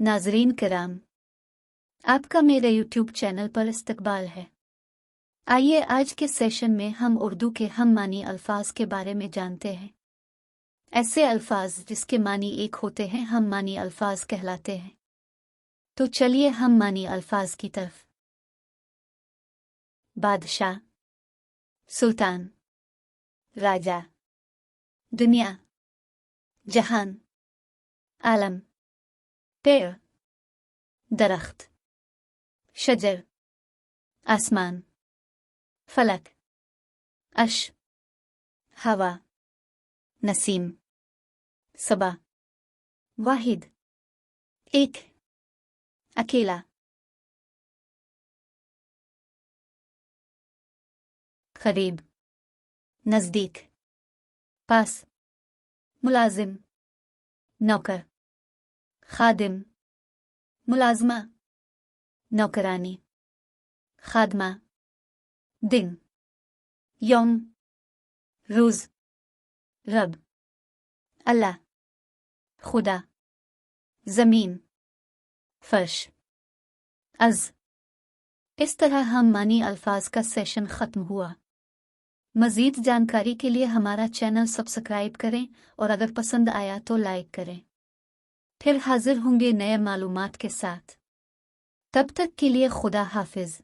नाजरीन कराम, आपका मेरे यूट्यूब चैनल पर इस्तकबाल है। आइए आज के सेशन में हम उर्दू के हम मानी अल्फाज के बारे में जानते हैं। ऐसे अल्फाज जिसके मानी एक होते हैं हम मानी अल्फाज कहलाते हैं। तो चलिए हम मानी अल्फाज की तरफ। बादशाह, सुल्तान, राजा, दुनिया, जहान, आलम, पेड़, दरख्त, शजर, आसमान, फलक, अश, हवा, नसीम, सबा, वाहिद, एक, अकेला, करीब, नजदीक, पास, मुलाजिम, नौकर, खादिम, मुलाजमा, नौकरानी, खादमा, दिन, यौम, रोज, रब, अल्लाह, खुदा, जमीन, फर्श, अज। इस तरह हम मानी अल्फाज का सेशन ख़त्म हुआ। मज़ीद जानकारी के लिए हमारा चैनल सब्सक्राइब करें और अगर पसंद आया तो लाइक करें। फिर हाजिर होंगे नए मालूमात के साथ। तब तक के लिए खुदा हाफिज।